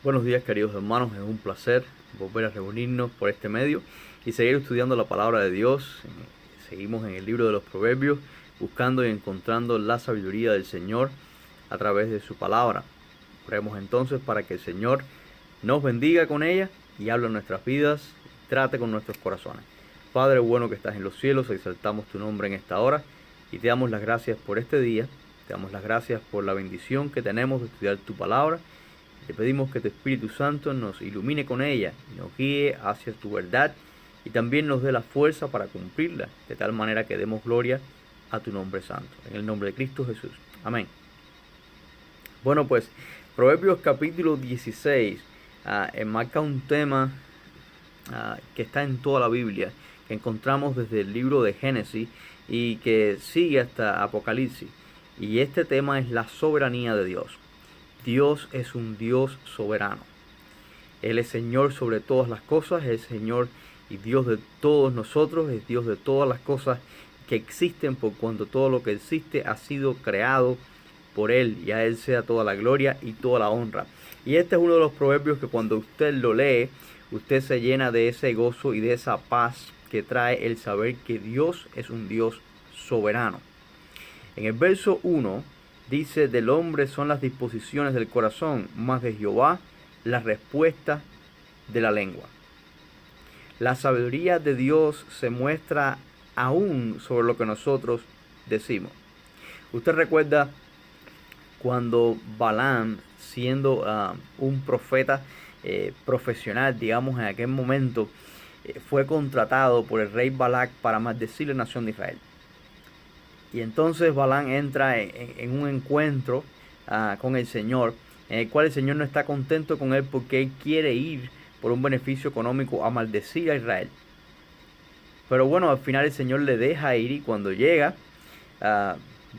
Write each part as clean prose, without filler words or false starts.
Buenos días, queridos hermanos, es un placer volver a reunirnos por este medio y seguir estudiando la palabra de Dios. Seguimos en el libro de los Proverbios, buscando y encontrando la sabiduría del Señor a través de su palabra. Oremos entonces para que el Señor nos bendiga con ella y hable en nuestras vidas, trate con nuestros corazones. Padre bueno que estás en los cielos, exaltamos tu nombre en esta hora y te damos las gracias por este día, te damos las gracias por la bendición que tenemos de estudiar tu palabra. Te pedimos que tu Espíritu Santo nos ilumine con ella y nos guíe hacia tu verdad y también nos dé la fuerza para cumplirla, de tal manera que demos gloria a tu nombre santo. En el nombre de Cristo Jesús. Amén. Bueno, pues Proverbios capítulo 16 enmarca un tema que está en toda la Biblia, que encontramos desde el libro de Génesis y que sigue hasta Apocalipsis. Y este tema es la soberanía de Dios. Dios es un Dios soberano. Él es Señor sobre todas las cosas, es Señor y Dios de todos nosotros, es Dios de todas las cosas que existen, por cuanto todo lo que existe ha sido creado por Él, y a Él sea toda la gloria y toda la honra. Y este es uno de los proverbios que cuando usted lo lee, usted se llena de ese gozo y de esa paz que trae el saber que Dios es un Dios soberano. En el verso 1 dice: del hombre son las disposiciones del corazón, mas de Jehová la respuesta de la lengua. La sabiduría de Dios se muestra aún sobre lo que nosotros decimos. Usted recuerda cuando Balaam, siendo un profeta profesional, digamos en aquel momento, fue contratado por el rey Balac para maldecir la nación de Israel. Y entonces Balaam entra en un encuentro con el Señor, en el cual el Señor no está contento con él porque él quiere ir por un beneficio económico a maldecir a Israel. Pero bueno, al final el Señor le deja ir, y cuando llega,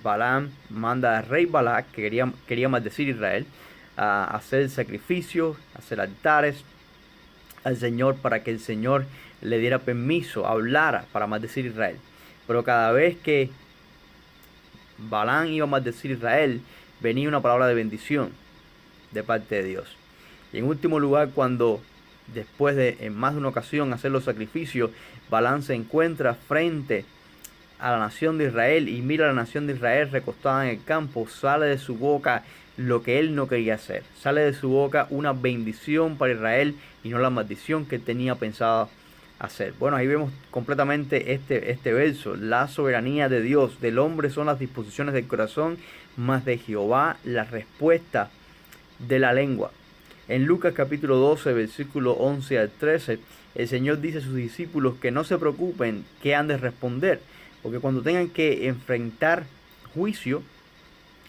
Balaam manda al rey Balac, que quería maldecir a Israel, a hacer sacrificios, a hacer altares al Señor para que el Señor le diera permiso, hablara para maldecir a Israel. Pero cada vez que Balaam iba a maldecir a Israel, venía una palabra de bendición de parte de Dios. Y en último lugar, cuando después de en más de una ocasión hacer los sacrificios, Balaam se encuentra frente a la nación de Israel y mira a la nación de Israel recostada en el campo, sale de su boca lo que él no quería hacer. Sale de su boca una bendición para Israel y no la maldición que tenía pensado hacer. Bueno, ahí vemos completamente este verso: la soberanía de Dios, del hombre son las disposiciones del corazón, mas de Jehová la respuesta de la lengua. En Lucas capítulo 12, versículo 11 al 13, el Señor dice a sus discípulos que no se preocupen qué han de responder, porque cuando tengan que enfrentar juicio,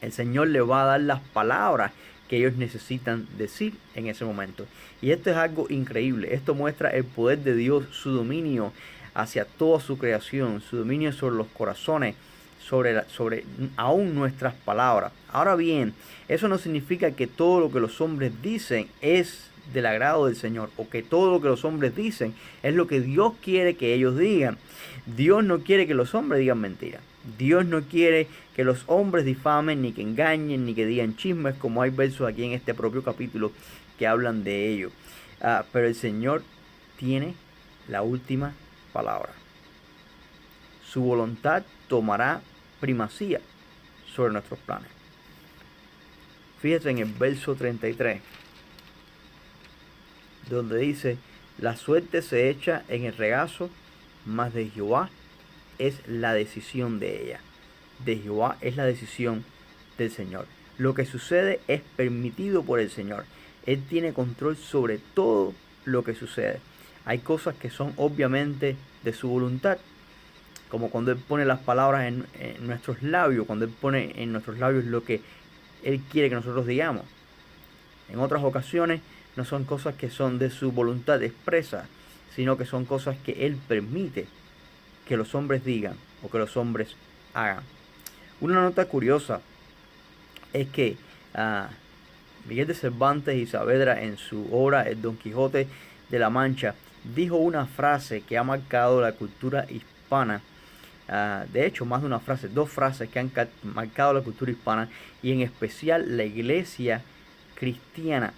el Señor les va a dar las palabras que ellos necesitan decir en ese momento. Y esto es algo increíble. Esto muestra el poder de Dios, su dominio hacia toda su creación, su dominio sobre los corazones, sobre aún nuestras palabras. Ahora bien, eso no significa que todo lo que los hombres dicen es del agrado del Señor, o que todo lo que los hombres dicen es lo que Dios quiere que ellos digan. Dios no quiere que los hombres digan mentiras. Dios no quiere que los hombres difamen, ni que engañen, ni que digan chismes, como hay versos aquí en este propio capítulo que hablan de ello. Pero el Señor tiene la última palabra. Su voluntad tomará primacía sobre nuestros planes. Fíjate en el verso 33, donde dice: la suerte se echa en el regazo, mas de Jehová es la decisión de ella. De Jehová es la decisión del Señor. Lo que sucede es permitido por el Señor. Él tiene control sobre todo lo que sucede. Hay cosas que son obviamente de su voluntad, como cuando Él pone las palabras en nuestros labios, cuando Él pone en nuestros labios lo que Él quiere que nosotros digamos. En otras ocasiones no son cosas que son de su voluntad expresa, sino que son cosas que Él permite que los hombres digan o que los hombres hagan. Una nota curiosa es que Miguel de Cervantes y Saavedra, en su obra El Don Quijote de la Mancha, dijo una frase que ha marcado la cultura hispana. De hecho, más de una frase, dos frases que han marcado la cultura hispana y en especial la iglesia cristiana.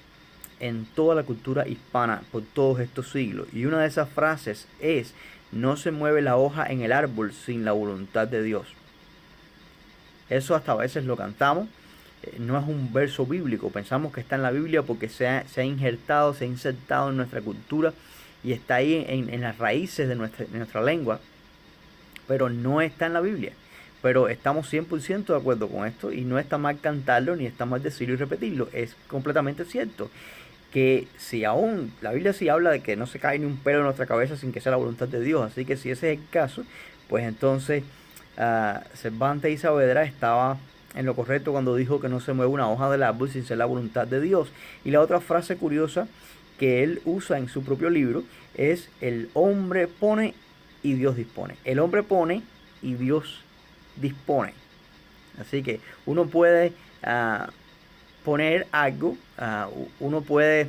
en toda la cultura hispana por todos estos siglos. Y una de esas frases es: no se mueve la hoja en el árbol sin la voluntad de Dios. Eso hasta a veces lo cantamos. No es un verso bíblico. Pensamos que está en la Biblia porque se ha injertado, se ha insertado en nuestra cultura y está ahí en las raíces de nuestra lengua. Pero no está en la Biblia. Pero estamos 100% de acuerdo con esto y no está mal cantarlo ni está mal decirlo y repetirlo. Es completamente cierto que si aún la Biblia sí habla de que no se cae ni un pelo en nuestra cabeza sin que sea la voluntad de Dios. Así que si ese es el caso, pues entonces Cervantes y Saavedra estaba en lo correcto cuando dijo que no se mueve una hoja del árbol sin ser la voluntad de Dios. Y la otra frase curiosa que él usa en su propio libro es: el hombre pone y Dios dispone. El hombre pone y Dios dispone. Así que uno puede poner algo, uno puede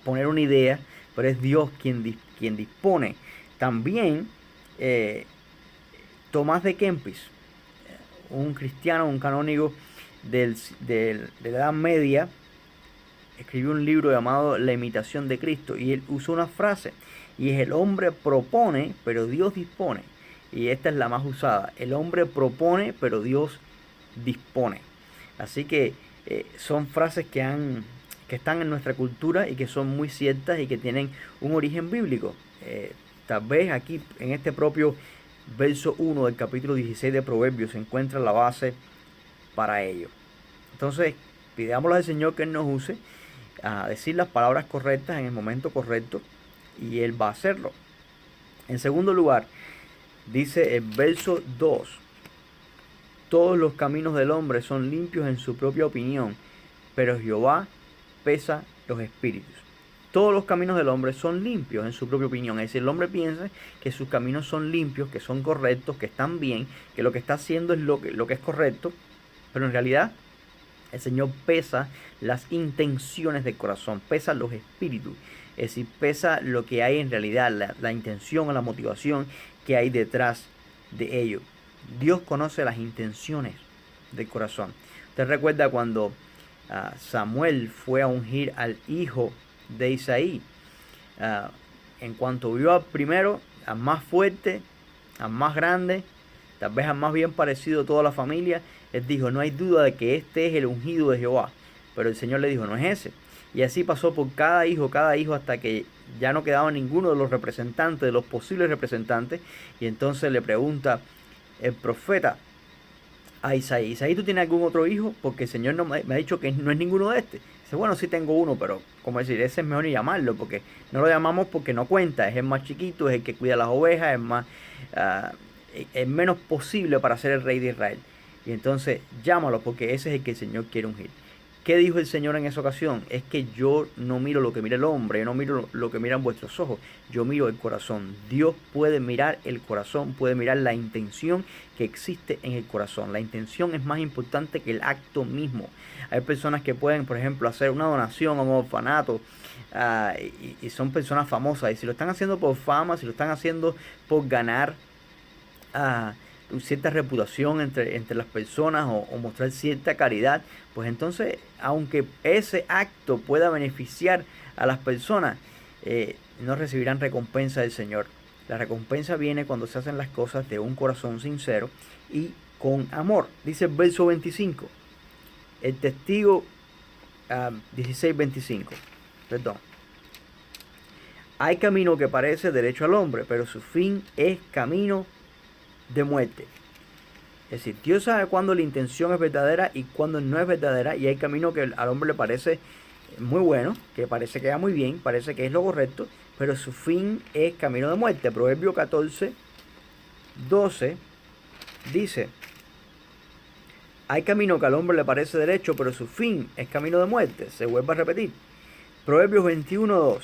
poner una idea, pero es Dios quien dispone. También Tomás de Kempis, un cristiano, un canónigo de la Edad Media, escribió un libro llamado La imitación de Cristo y él usó una frase y es: el hombre propone, pero Dios dispone. Y esta es la más usada: el hombre propone, pero Dios dispone. Así que son frases que están en nuestra cultura y que son muy ciertas y que tienen un origen bíblico. Tal vez aquí en este propio verso 1 del capítulo 16 de Proverbios se encuentra la base para ello. Entonces, pidámosle al Señor que Él nos use a decir las palabras correctas en el momento correcto y Él va a hacerlo. En segundo lugar, dice el verso 2: todos los caminos del hombre son limpios en su propia opinión, pero Jehová pesa los espíritus. Todos los caminos del hombre son limpios en su propia opinión. Es decir, el hombre piensa que sus caminos son limpios, que son correctos, que están bien, que lo que está haciendo es lo que es correcto, pero en realidad el Señor pesa las intenciones del corazón, pesa los espíritus. Es decir, pesa lo que hay en realidad, la intención o la motivación que hay detrás de ello. Dios conoce las intenciones del corazón. Usted recuerda cuando Samuel fue a ungir al hijo de Isaí. En cuanto vio al primero, al más fuerte, al más grande, tal vez al más bien parecido a toda la familia, él dijo: no hay duda de que este es el ungido de Jehová. Pero el Señor le dijo: no es ese. Y así pasó por cada hijo, hasta que ya no quedaba ninguno de los representantes, de los posibles representantes. Y entonces le pregunta el profeta a Isaí: Isaí, ¿tú tienes algún otro hijo? Porque el Señor no me ha dicho que no es ninguno de este. Dice: bueno, sí tengo uno, pero como decir, ese es mejor ni llamarlo, porque no lo llamamos porque no cuenta. Es el más chiquito, es el que cuida las ovejas, es menos posible para ser el rey de Israel. Y entonces llámalo, porque ese es el que el Señor quiere ungir. ¿Qué dijo el Señor en esa ocasión? Es que yo no miro lo que mira el hombre, yo no miro lo que miran vuestros ojos, yo miro el corazón. Dios puede mirar el corazón, puede mirar la intención que existe en el corazón. La intención es más importante que el acto mismo. Hay personas que pueden, por ejemplo, hacer una donación a un orfanato y son personas famosas. Y si lo están haciendo por fama, si lo están haciendo por ganar cierta reputación entre las personas o mostrar cierta caridad, pues entonces, aunque ese acto pueda beneficiar a las personas, no recibirán recompensa del Señor. La recompensa viene cuando se hacen las cosas de un corazón sincero y con amor. Dice el verso 25, el testigo 16:25, perdón. Hay camino que parece derecho al hombre, pero su fin es camino de muerte. Es decir, Dios sabe cuándo la intención es verdadera y cuándo no es verdadera, y hay camino que al hombre le parece muy bueno, que parece que va muy bien, parece que es lo correcto, pero su fin es camino de muerte. Proverbio 14:12 dice: hay camino que al hombre le parece derecho, pero su fin es camino de muerte. Se vuelve a repetir. Proverbios 21:2: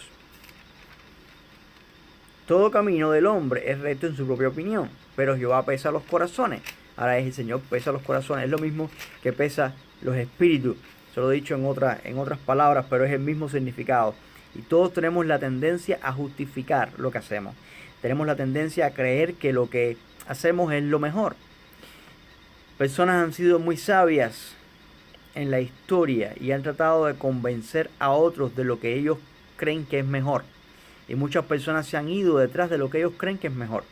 todo camino del hombre es recto en su propia opinión, pero Jehová pesa los corazones. Ahora es el Señor pesa los corazones. Es lo mismo que pesa los espíritus. Se lo he dicho en otras palabras, pero es el mismo significado. Y todos tenemos la tendencia a justificar lo que hacemos. Tenemos la tendencia a creer que lo que hacemos es lo mejor. Personas han sido muy sabias en la historia y han tratado de convencer a otros de lo que ellos creen que es mejor. Y muchas personas se han ido detrás de lo que ellos creen que es mejor.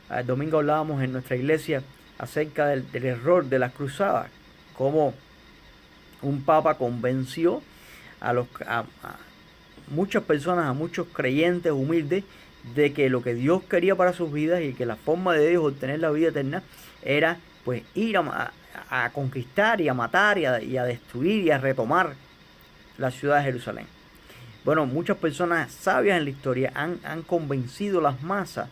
El domingo hablábamos en nuestra iglesia acerca del error de las cruzadas, cómo un papa convenció a muchas personas, a muchos creyentes humildes, de que lo que Dios quería para sus vidas y que la forma de ellos obtener la vida eterna era pues ir a conquistar y a matar y a destruir y a retomar la ciudad de Jerusalén. Bueno, muchas personas sabias en la historia han convencido a las masas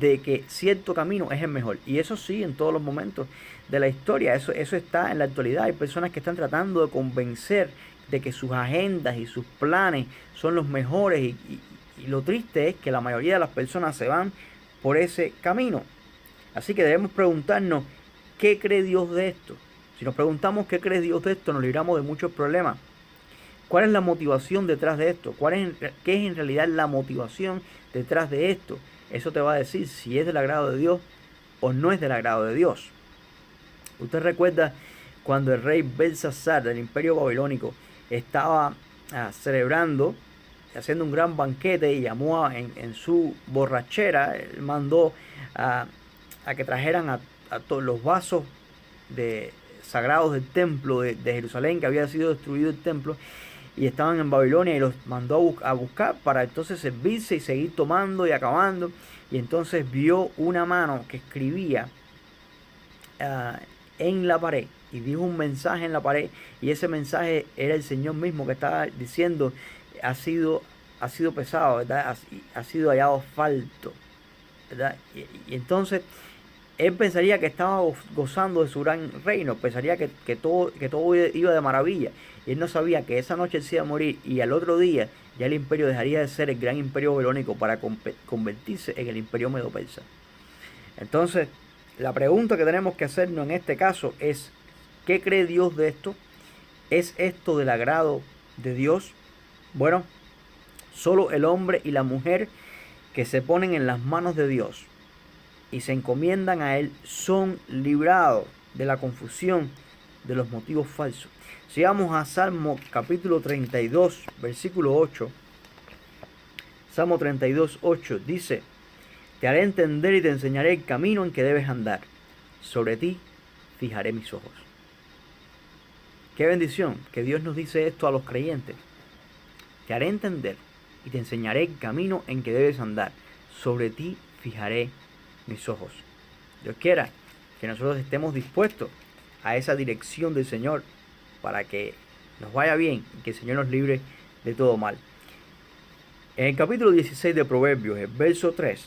de que cierto camino es el mejor. Y eso sí, en todos los momentos de la historia, eso está en la actualidad. Hay personas que están tratando de convencer de que sus agendas y sus planes son los mejores. Y lo triste es que la mayoría de las personas se van por ese camino. Así que debemos preguntarnos, ¿qué cree Dios de esto? Si nos preguntamos qué cree Dios de esto, nos libramos de muchos problemas. ¿Cuál es la motivación detrás de esto? ¿Qué es en realidad la motivación detrás de esto? Eso te va a decir si es del agrado de Dios o no es del agrado de Dios. Usted recuerda cuando el rey Belsasar del imperio babilónico estaba celebrando, haciendo un gran banquete, y llamó en su borrachera, él mandó a que trajeran a todos los vasos sagrados del templo de Jerusalén, que había sido destruido el templo, y estaban en Babilonia, y los mandó a buscar para entonces servirse y seguir tomando y acabando. Y entonces vio una mano que escribía en la pared, y dijo un mensaje en la pared, y ese mensaje era el Señor mismo que estaba diciendo: ha sido pesado, ¿verdad? Ha sido hallado falto, ¿verdad? Y entonces él pensaría que estaba gozando de su gran reino, pensaría que todo iba de maravilla. Y él no sabía que esa noche él se iba a morir, y al otro día ya el imperio dejaría de ser el gran imperio babilónico para convertirse en el imperio medo-persa. Entonces, la pregunta que tenemos que hacernos en este caso es: ¿qué cree Dios de esto? ¿Es esto del agrado de Dios? Bueno, solo el hombre y la mujer que se ponen en las manos de Dios y se encomiendan a Él son librados de la confusión de los motivos falsos. Si vamos a Salmo capítulo 32, versículo 8, Salmo 32, 8 dice: te haré entender y te enseñaré el camino en que debes andar. Sobre ti fijaré mis ojos. Qué bendición que Dios nos dice esto a los creyentes. Te haré entender y te enseñaré el camino en que debes andar. Sobre ti fijaré mis ojos. Dios quiera que nosotros estemos dispuestos a esa dirección del Señor para que nos vaya bien y que el Señor nos libre de todo mal. En el capítulo 16 de Proverbios, el verso 3,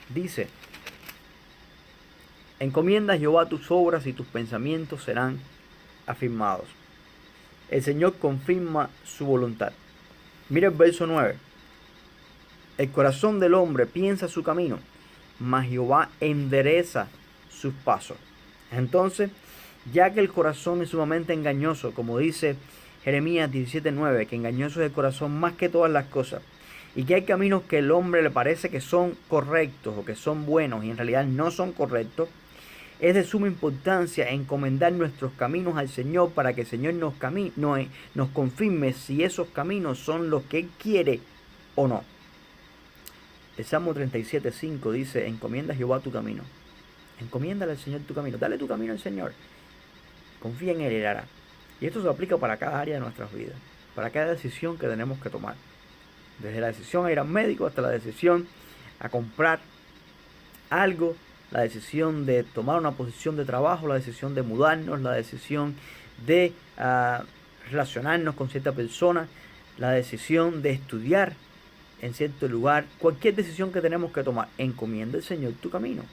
dice: encomienda a Jehová tus obras y tus pensamientos serán afirmados. El Señor confirma su voluntad. Mira el verso 9. El corazón del hombre piensa su camino, mas Jehová endereza sus pasos. Entonces, ya que el corazón es sumamente engañoso, como dice Jeremías 17:9, que engañoso es el corazón más que todas las cosas, y que hay caminos que el hombre le parece que son correctos o que son buenos y en realidad no son correctos, es de suma importancia encomendar nuestros caminos al Señor para que el Señor nos confirme si esos caminos son los que Él quiere o no. El Salmo 37:5 dice: encomienda a Jehová tu camino. Encomiéndale al Señor tu camino. Dale tu camino al Señor. Confía en Él y Él hará. Y esto se aplica para cada área de nuestras vidas, para cada decisión que tenemos que tomar. Desde la decisión a ir al médico hasta la decisión a comprar algo, la decisión de tomar una posición de trabajo, la decisión de mudarnos, la decisión de relacionarnos con cierta persona, la decisión de estudiar en cierto lugar. Cualquier decisión que tenemos que tomar, encomienda al Señor tu camino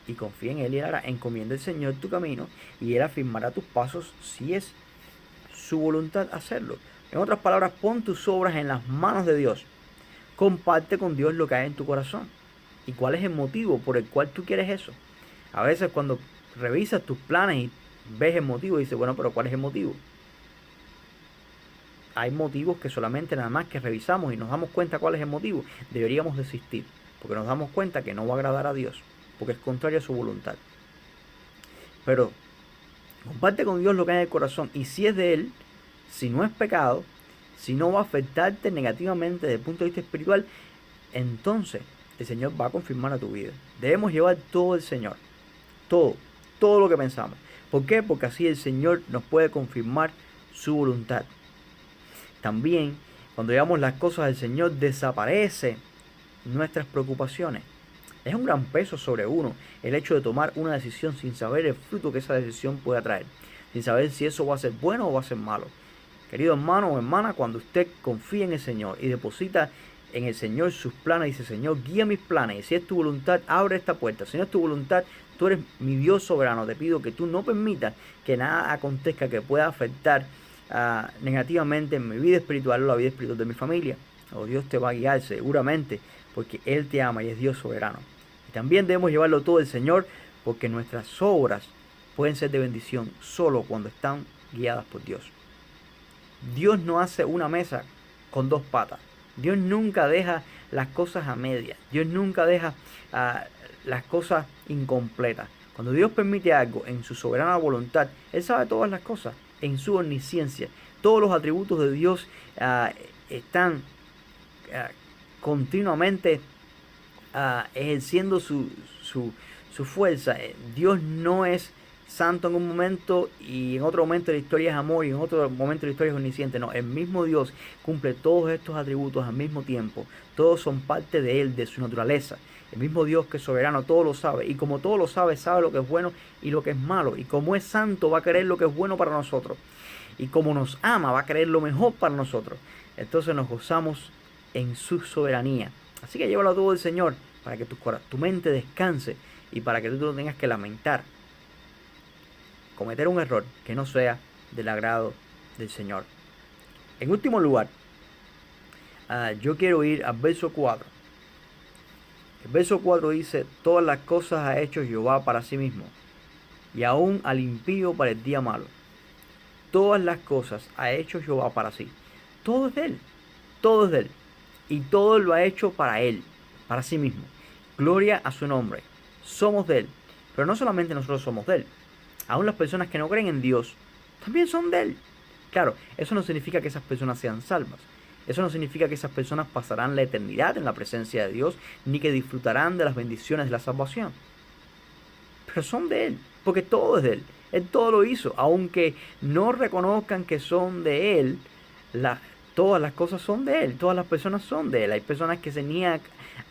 y confía en Él y Él hará. Encomienda al Señor tu camino y Él afirmará tus pasos si es su voluntad hacerlo. En otras palabras, pon tus obras en las manos de Dios. Comparte con Dios lo que hay en tu corazón y cuál es el motivo por el cual tú quieres eso. A veces cuando revisas tus planes y ves el motivo, dices: bueno, pero ¿cuál es el motivo? Hay motivos que solamente nada más que revisamos y nos damos cuenta cuál es el motivo, deberíamos desistir, porque nos damos cuenta que no va a agradar a Dios, porque es contrario a su voluntad. Pero Comparte con Dios lo que hay en el corazón. Y si es de Él, si no es pecado, si no va a afectarte negativamente desde el punto de vista espiritual, entonces el Señor va a confirmar a tu vida. Debemos llevar todo el Señor. Todo lo que pensamos. ¿Por qué? Porque así el Señor nos puede confirmar su voluntad. También, cuando llevamos las cosas del Señor, desaparecen nuestras preocupaciones. Es un gran peso sobre uno el hecho de tomar una decisión sin saber el fruto que esa decisión pueda traer, sin saber si eso va a ser bueno o va a ser malo. Querido hermano o hermana, cuando usted confía en el Señor y deposita en el Señor sus planes, dice: Señor, guía mis planes, y si es tu voluntad, abre esta puerta. Si no es tu voluntad, tú eres mi Dios soberano. Te pido que tú no permitas que nada acontezca que pueda afectar negativamente en mi vida espiritual o la vida espiritual de mi familia. O Dios te va a guiar seguramente, porque Él te ama y es Dios soberano. Y también debemos llevarlo todo el Señor, porque nuestras obras pueden ser de bendición solo cuando están guiadas por Dios. Dios no hace una mesa con dos patas. Dios nunca deja las cosas a medias. Dios nunca deja las cosas incompletas. Cuando Dios permite algo en su soberana voluntad, Él sabe todas las cosas en su omnisciencia. Todos los atributos de Dios están continuamente ejerciendo su fuerza. Dios no es santo en un momento y en otro momento de la historia es amor y en otro momento de la historia es omnisciente. No, el mismo Dios cumple todos estos atributos al mismo tiempo. Todos son parte de Él, de su naturaleza. El mismo Dios que es soberano todo lo sabe, y como todo lo sabe, sabe lo que es bueno y lo que es malo. Y como es santo, va a querer lo que es bueno para nosotros. Y como nos ama, va a querer lo mejor para nosotros. Entonces nos gozamos en su soberanía. Así que llévalo a todo el Señor, para que tu mente descanse y para que tú no tengas que lamentar cometer un error que no sea del agrado del Señor. En último lugar, yo quiero ir al verso 4. El verso 4 dice: todas las cosas ha hecho Jehová para sí mismo, y aún al impío para el día malo. Todas las cosas ha hecho Jehová para sí. Todo es de Él. Todo es de Él. Y todo lo ha hecho para Él, para sí mismo. Gloria a su nombre. Somos de Él. Pero no solamente nosotros somos de Él. Aún las personas que no creen en Dios también son de Él. Claro, eso no significa que esas personas sean salvas. Eso no significa que esas personas pasarán la eternidad en la presencia de Dios, ni que disfrutarán de las bendiciones de la salvación. Pero son de Él, porque todo es de Él. Él todo lo hizo. Aunque no reconozcan que son de Él, todas las cosas son de Él. Todas las personas son de Él. Hay personas que se niegan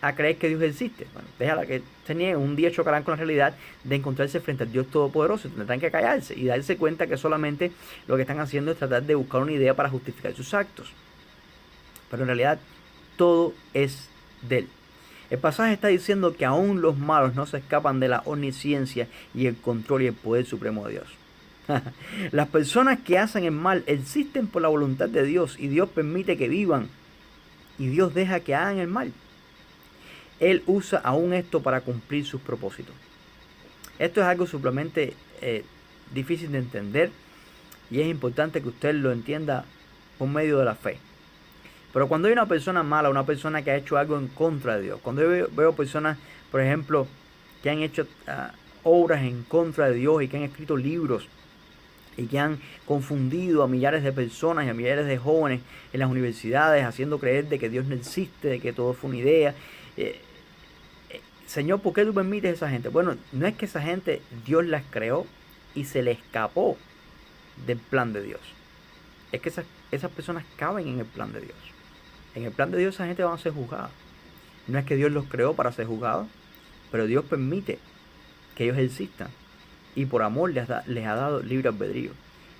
a creer que Dios existe. Bueno, déjala que se nieguen. Un día chocarán con la realidad de encontrarse frente al Dios Todopoderoso. Tendrán que callarse y darse cuenta que solamente lo que están haciendo es tratar de buscar una idea para justificar sus actos. Pero en realidad todo es de Él. El pasaje está diciendo que aún los malos no se escapan de la omnisciencia y el control y el poder supremo de Dios. Las personas que hacen el mal existen por la voluntad de Dios, y Dios permite que vivan, y Dios deja que hagan el mal. Él usa aún esto para cumplir sus propósitos. Esto es algo simplemente difícil de entender, y es importante que usted lo entienda por medio de la fe. Pero cuando hay una persona mala, una persona que ha hecho algo en contra de Dios, cuando yo veo personas, por ejemplo, que han hecho obras en contra de Dios y que han escrito libros y que han confundido a millares de personas y a millares de jóvenes en las universidades, haciendo creer de que Dios no existe, de que todo fue una idea. Señor, ¿por qué tú permites a esa gente? Bueno, no es que esa gente Dios las creó y se le escapó del plan de Dios. Es que esas personas caben en el plan de Dios. En el plan de Dios esa gente va a ser juzgada. No es que Dios los creó para ser juzgados, pero Dios permite que ellos existan. Y por amor les ha dado libre albedrío.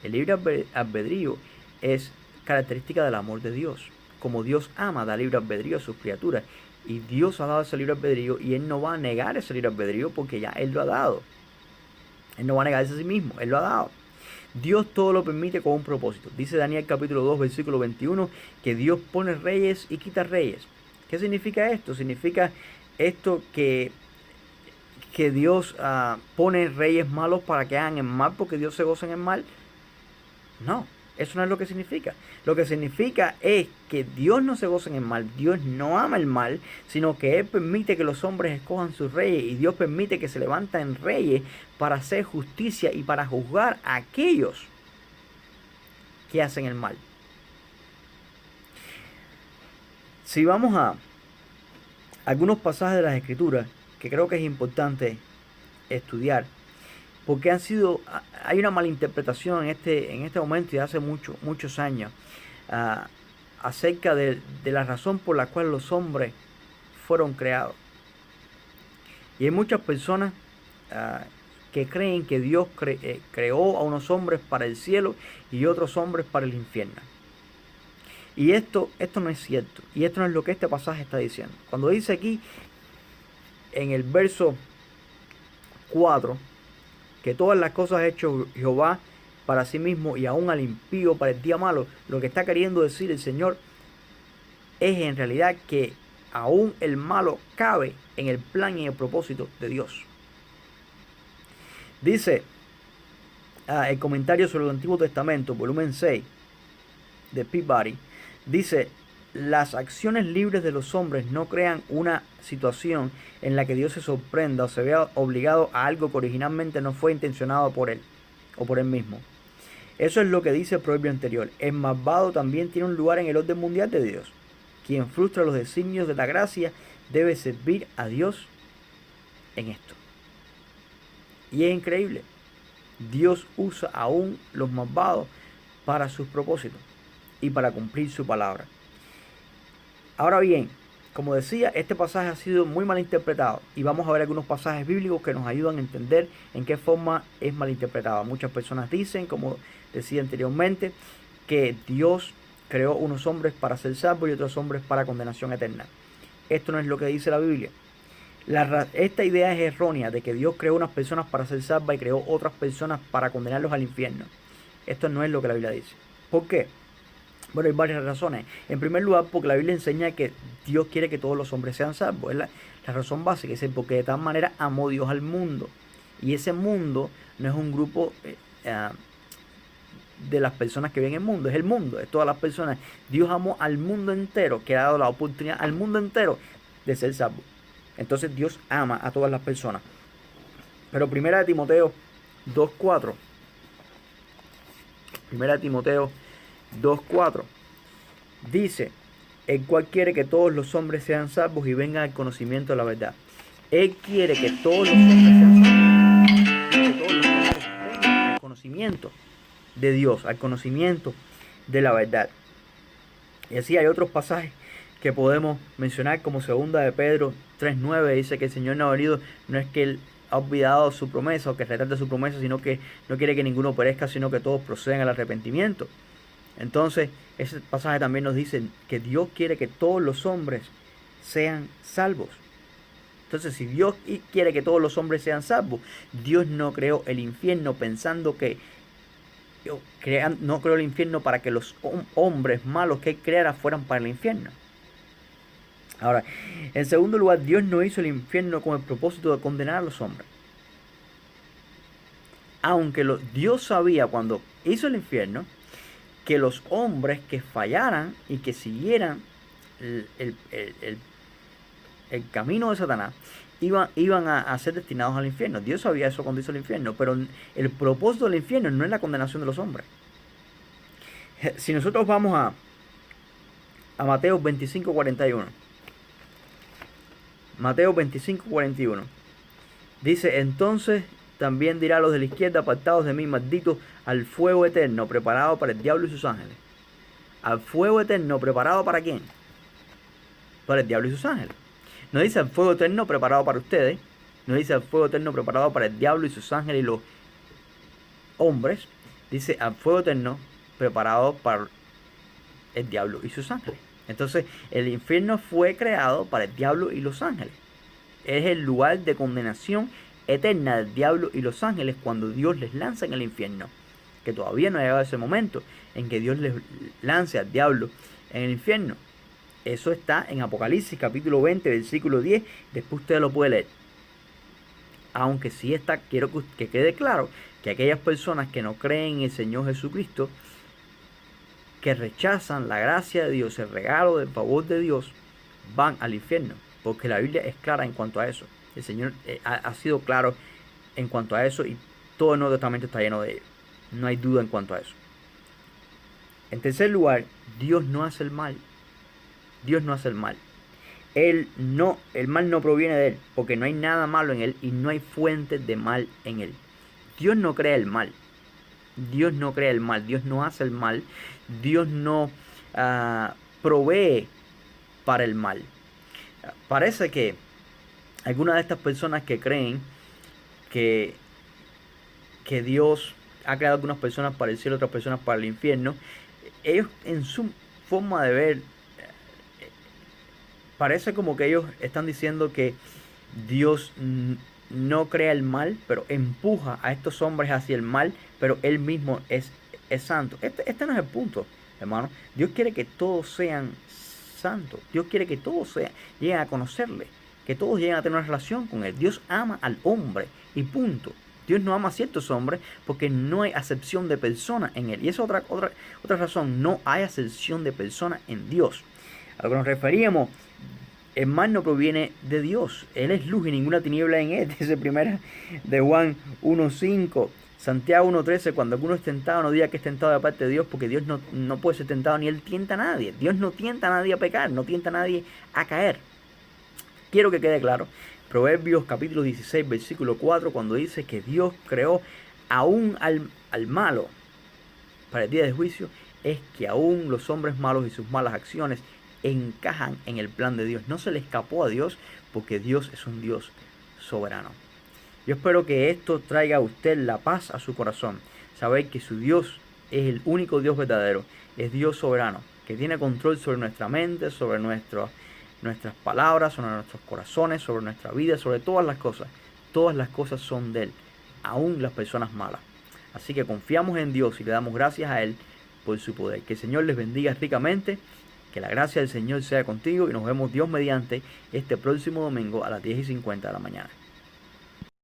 El libre albedrío es característica del amor de Dios. Como Dios ama, da libre albedrío a sus criaturas. Y Dios ha dado ese libre albedrío, y Él no va a negar ese libre albedrío porque ya Él lo ha dado. Él no va a negarse a sí mismo, Él lo ha dado. Dios todo lo permite con un propósito. Dice Daniel capítulo 2, versículo 21, que Dios pone reyes y quita reyes. ¿Qué significa esto? Significa esto que Dios pone reyes malos para que hagan el mal porque Dios se goza en el mal. No, Eso no es lo que significa. Lo que significa es que Dios no se goza en el mal, Dios no ama el mal, sino que Él permite que los hombres escojan sus reyes y Dios permite que se levanten reyes para hacer justicia y para juzgar a aquellos que hacen el mal. Si vamos a algunos pasajes de las Escrituras que creo que es importante estudiar, porque hay una malinterpretación en este momento y hace muchos años acerca de la razón por la cual los hombres fueron creados. Y hay muchas personas que creen que Dios creó a unos hombres para el cielo y otros hombres para el infierno. Y esto no es cierto. Y esto no es lo que este pasaje está diciendo. Cuando dice aquí, en el verso 4, que todas las cosas ha hecho Jehová para sí mismo y aún al impío para el día malo, lo que está queriendo decir el Señor es en realidad que aún el malo cabe en el plan y en el propósito de Dios. Dice el comentario sobre el Antiguo Testamento, volumen 6 de Peabody, dice: las acciones libres de los hombres no crean una situación en la que Dios se sorprenda o se vea obligado a algo que originalmente no fue intencionado por él o por él mismo. Eso es lo que dice el proverbio anterior. El malvado también tiene un lugar en el orden mundial de Dios. Quien frustra los designios de la gracia debe servir a Dios en esto. Y es increíble. Dios usa aún los malvados para sus propósitos y para cumplir su palabra. Ahora bien, como decía, este pasaje ha sido muy mal interpretado y vamos a ver algunos pasajes bíblicos que nos ayudan a entender en qué forma es mal interpretado. Muchas personas dicen, como decía anteriormente, que Dios creó unos hombres para ser salvos y otros hombres para condenación eterna. Esto no es lo que dice la Biblia. Esta idea es errónea de que Dios creó unas personas para ser salvas y creó otras personas para condenarlos al infierno. Esto no es lo que la Biblia dice. ¿Por qué? Bueno, hay varias razones. En primer lugar, porque la Biblia enseña que Dios quiere que todos los hombres sean salvos. Es la razón básica. Dice, porque de tal manera amó Dios al mundo. Y ese mundo no es un grupo de las personas que viven en el mundo. Es el mundo, es todas las personas. Dios amó al mundo entero, que ha dado la oportunidad al mundo entero de ser salvo. Entonces Dios ama a todas las personas. Pero 1 Timoteo 2:4. 1 Timoteo 2:4 dice: el cual quiere que todos los hombres sean salvos y vengan al conocimiento de la verdad. Él quiere que todos los hombres sean salvos, que todos los hombres vengan al conocimiento de Dios, al conocimiento de la verdad. Y así hay otros pasajes que podemos mencionar, como 2 de Pedro 3:9, dice que el Señor no ha venido, no es que Él ha olvidado su promesa o que retrate su promesa, sino que no quiere que ninguno perezca, sino que todos procedan al arrepentimiento. Entonces, ese pasaje también nos dice que Dios quiere que todos los hombres sean salvos. Entonces, si Dios quiere que todos los hombres sean salvos, Dios no creó el infierno pensando que no creó el infierno para que los hombres malos que Él creara fueran para el infierno. Ahora, en segundo lugar, Dios no hizo el infierno con el propósito de condenar a los hombres. Aunque Dios sabía cuando hizo el infierno que los hombres que fallaran y que siguieran el camino de Satanás iban a ser destinados al infierno. Dios sabía eso cuando hizo el infierno, pero el propósito del infierno no es la condenación de los hombres. Si nosotros vamos a Mateo 25:41, Mateo 25:41 dice: entonces también dirá a los de la izquierda: apartados de mí, malditos, al fuego eterno preparado para el diablo y sus ángeles. Al fuego eterno preparado ¿para quién? Para el diablo y sus ángeles. No dice al fuego eterno preparado para ustedes, no dice al fuego eterno preparado para el diablo y sus ángeles y los hombres. Dice al fuego eterno preparado para el diablo y sus ángeles. Entonces, el infierno fue creado para el diablo y los ángeles. Es el lugar de condenación eterna del diablo y los ángeles cuando Dios les lanza en el infierno. Que todavía no ha llegado ese momento en que Dios les lance al diablo en el infierno. Eso está en Apocalipsis capítulo 20, versículo 10. Después usted lo puede leer. Aunque sí quiero que quede claro que aquellas personas que no creen en el Señor Jesucristo que rechazan la gracia de Dios, el regalo del favor de Dios, van al infierno, porque la Biblia es clara en cuanto a eso. El Señor ha sido claro en cuanto a eso y todo el Nuevo Testamento está lleno de ello. No hay duda en cuanto a eso. En tercer lugar, Dios no hace el mal. Dios no hace el mal. El mal no proviene de Él, porque no hay nada malo en Él y no hay fuente de mal en Él. Dios no crea el mal. Dios no crea el mal. Dios no hace el mal. Dios no provee para el mal. Parece que algunas de estas personas que creen que Dios ha creado algunas personas para el cielo, otras personas para el infierno, ellos en su forma de ver, parece como que ellos están diciendo que Dios no crea el mal, pero empuja a estos hombres hacia el mal, pero Él mismo es santo. Este no es el punto, hermano. Dios quiere que todos sean santos. Dios quiere que todos lleguen a conocerle, que todos lleguen a tener una relación con Él. Dios ama al hombre y punto. Dios no ama a ciertos hombres porque no hay acepción de persona en Él. Y esa es otra razón. No hay acepción de persona en Dios. A lo que nos referíamos, el mal no proviene de Dios. Él es luz y ninguna tiniebla en Él. Dice primera de Juan 1:5. Santiago 1:13. Cuando alguno es tentado, no diga que es tentado de parte de Dios, porque Dios no puede ser tentado ni Él tienta a nadie. Dios no tienta a nadie a pecar, no tienta a nadie a caer. Quiero que quede claro. Proverbios capítulo 16, versículo 4, cuando dice que Dios creó aún al malo para el día del juicio, es que aún los hombres malos y sus malas acciones encajan en el plan de Dios. No se le escapó a Dios porque Dios es un Dios soberano. Yo espero que esto traiga a usted la paz a su corazón. Saber que su Dios es el único Dios verdadero, es Dios soberano, que tiene control sobre nuestra mente, sobre nuestras palabras, sobre nuestros corazones, sobre nuestra vida, sobre todas las cosas. Todas las cosas son de Él, aún las personas malas. Así que confiamos en Dios y le damos gracias a Él por su poder. Que el Señor les bendiga ricamente, que la gracia del Señor sea contigo y nos vemos Dios mediante este próximo domingo a las 10:50 de la mañana.